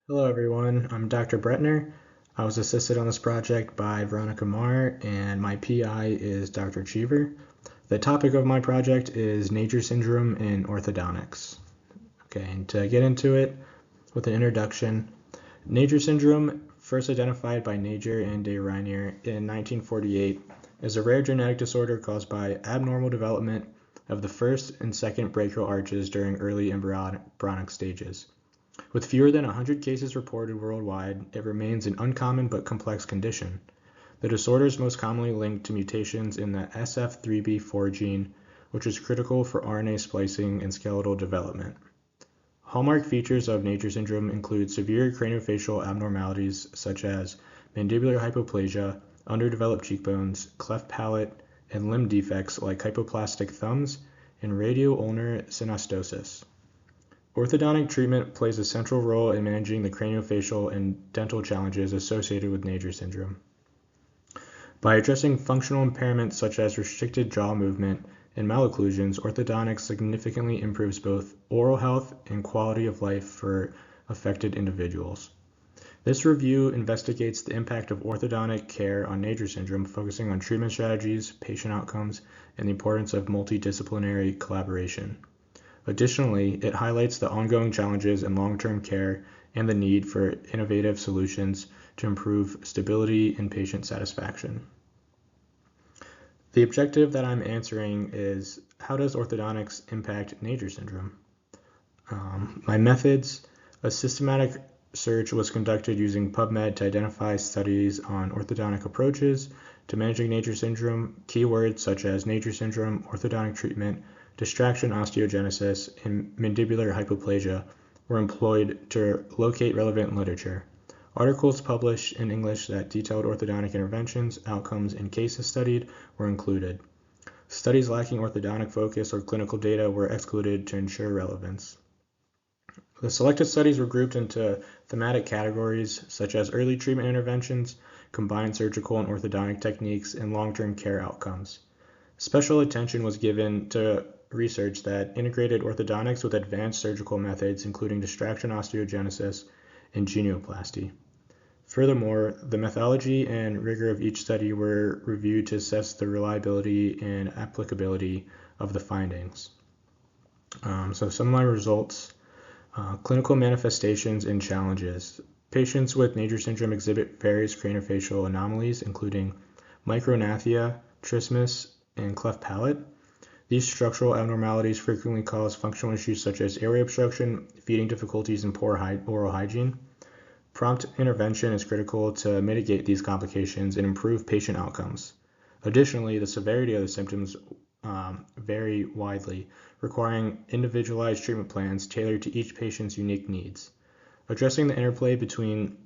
Hello everyone, I'm Dr. Bretner. I was assisted on this project by Veronica Marr and my PI is Dr. Cheever. The topic of my project is Nager syndrome in orthodontics. Okay, and to get into it with an introduction, Nager syndrome, first identified by Nager and de Reinier in 1948, is a rare genetic disorder caused by abnormal development of the first and second brachial arches during early embryonic stages. With fewer than 100 cases reported worldwide, it remains an uncommon but complex condition. The disorder is most commonly linked to mutations in the SF3B4 gene, which is critical for RNA splicing and skeletal development. Hallmark features of Nager syndrome include severe craniofacial abnormalities such as mandibular hypoplasia, underdeveloped cheekbones, cleft palate, and limb defects like hypoplastic thumbs and radio-ulnar synostosis. Orthodontic treatment plays a central role in managing the craniofacial and dental challenges associated with Nager syndrome. By addressing functional impairments such as restricted jaw movement and malocclusions, orthodontics significantly improves both oral health and quality of life for affected individuals. This review investigates the impact of orthodontic care on Nager syndrome, focusing on treatment strategies, patient outcomes, and the importance of multidisciplinary collaboration. Additionally, it highlights the ongoing challenges in long-term care and the need for innovative solutions to improve stability and patient satisfaction. The objective that I'm answering is, how does orthodontics impact Nager syndrome? My methods: a systematic search was conducted using PubMed to identify studies on orthodontic approaches to managing Nager syndrome. Keywords such as Nager syndrome, orthodontic treatment, distraction osteogenesis, and mandibular hypoplasia were employed to locate relevant literature. Articles published in English that detailed orthodontic interventions, outcomes, and cases studied were included. Studies lacking orthodontic focus or clinical data were excluded to ensure relevance. The selected studies were grouped into thematic categories such as early treatment interventions, combined surgical and orthodontic techniques, and long-term care outcomes. Special attention was given to research that integrated orthodontics with advanced surgical methods, including distraction osteogenesis and genioplasty. Furthermore, the methodology and rigor of each study were reviewed to assess the reliability and applicability of the findings. So some of my results: clinical manifestations and challenges. Patients with Nager syndrome exhibit various craniofacial anomalies, including micrognathia, trismus, and cleft palate. These structural abnormalities frequently cause functional issues such as airway obstruction, feeding difficulties, and poor oral hygiene. Prompt intervention is critical to mitigate these complications and improve patient outcomes. Additionally, the severity of the symptoms vary widely, requiring individualized treatment plans tailored to each patient's unique needs. Addressing the interplay between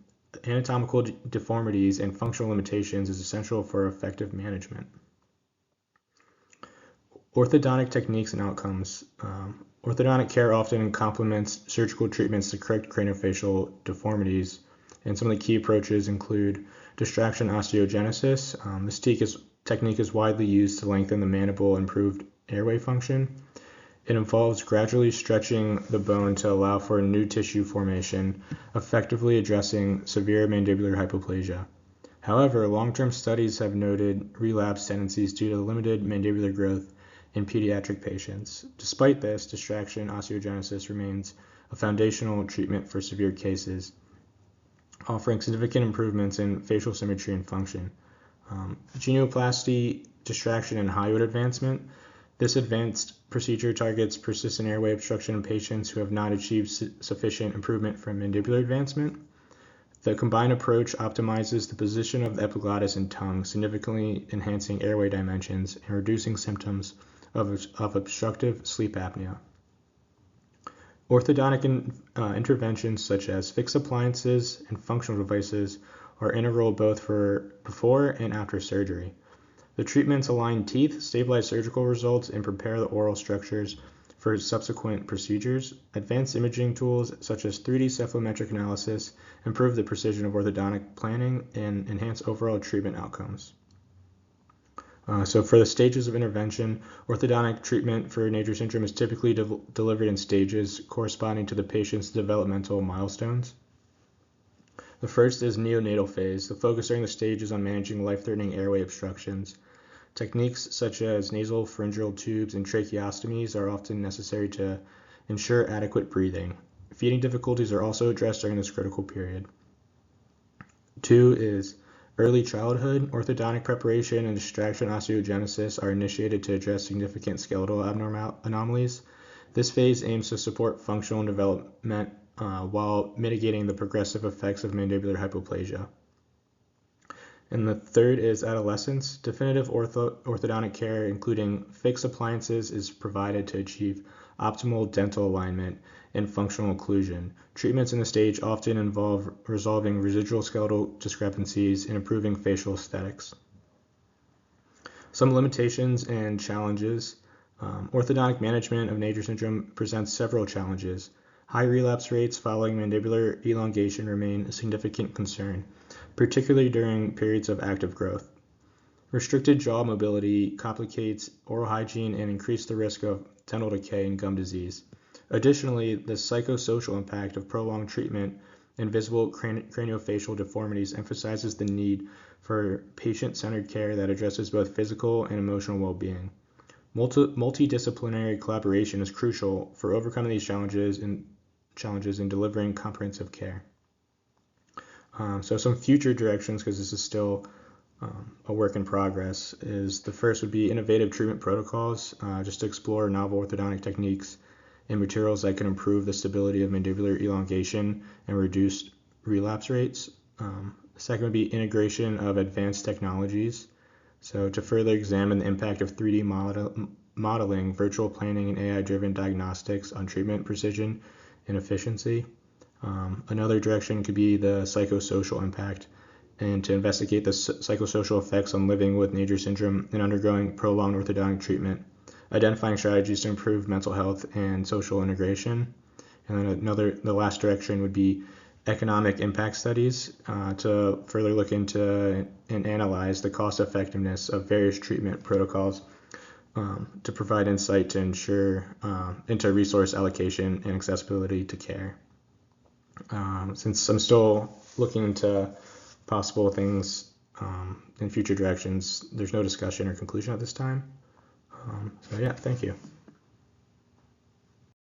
anatomical deformities and functional limitations is essential for effective management. Orthodontic techniques and outcomes. Orthodontic care often complements surgical treatments to correct craniofacial deformities, and some of the key approaches include distraction osteogenesis. This technique is widely used to lengthen the mandible and improve airway function. It involves gradually stretching the bone to allow for new tissue formation, effectively addressing severe mandibular hypoplasia. However, long-term studies have noted relapse tendencies due to limited mandibular growth in pediatric patients. Despite this, distraction osteogenesis remains a foundational treatment for severe cases, offering significant improvements in facial symmetry and function. Genioplasty, distraction, and hyoid advancement. This advanced procedure targets persistent airway obstruction in patients who have not achieved sufficient improvement from mandibular advancement. The combined approach optimizes the position of the epiglottis and tongue, significantly enhancing airway dimensions and reducing symptoms of obstructive sleep apnea. Orthodontic interventions such as fixed appliances and functional devices are integral both for before and after surgery. The treatments align teeth, stabilize surgical results, and prepare the oral structures for subsequent procedures. Advanced imaging tools such as 3D cephalometric analysis improve the precision of orthodontic planning and enhance overall treatment outcomes. So for the stages of intervention, orthodontic treatment for Nager syndrome is typically delivered in stages corresponding to the patient's developmental milestones. The first is neonatal phase. The focus during the stage is on managing life-threatening airway obstructions. Techniques such as nasal pharyngeal tubes and tracheostomies are often necessary to ensure adequate breathing. Feeding difficulties are also addressed during this critical period. 2 is early childhood. Orthodontic preparation and distraction osteogenesis are initiated to address significant skeletal anomalies. This phase aims to support functional development while mitigating the progressive effects of mandibular hypoplasia. And the third is adolescence. Definitive orthodontic care, including fixed appliances, is provided to achieve optimal dental alignment and functional occlusion. Treatments in this stage often involve resolving residual skeletal discrepancies and improving facial aesthetics. Some limitations and challenges. Orthodontic management of Nager syndrome presents several challenges. High relapse rates following mandibular elongation remain a significant concern, particularly during periods of active growth. Restricted jaw mobility complicates oral hygiene and increases the risk of dental decay and gum disease. Additionally, the psychosocial impact of prolonged treatment and visible craniofacial deformities emphasizes the need for patient-centered care that addresses both physical and emotional well-being. Multidisciplinary collaboration is crucial for overcoming these challenges and delivering comprehensive care. So some future directions, because this is still a work in progress, is the first would be innovative treatment protocols, just to explore novel orthodontic techniques and materials that can improve the stability of mandibular elongation and reduce relapse rates. Second would be integration of advanced technologies, so to further examine the impact of 3D modeling, virtual planning, and AI-driven diagnostics on treatment precision and efficiency. Another direction could be the psychosocial impact, and to investigate the psychosocial effects on living with Nager syndrome and undergoing prolonged orthodontic treatment, identifying strategies to improve mental health and social integration. And then the last direction would be economic impact studies, to further look into and analyze the cost effectiveness of various treatment protocols, to provide insight to ensure into resource allocation and accessibility to care. Since I'm still looking into possible things in future directions, there's no discussion or conclusion at this time. So yeah, thank you.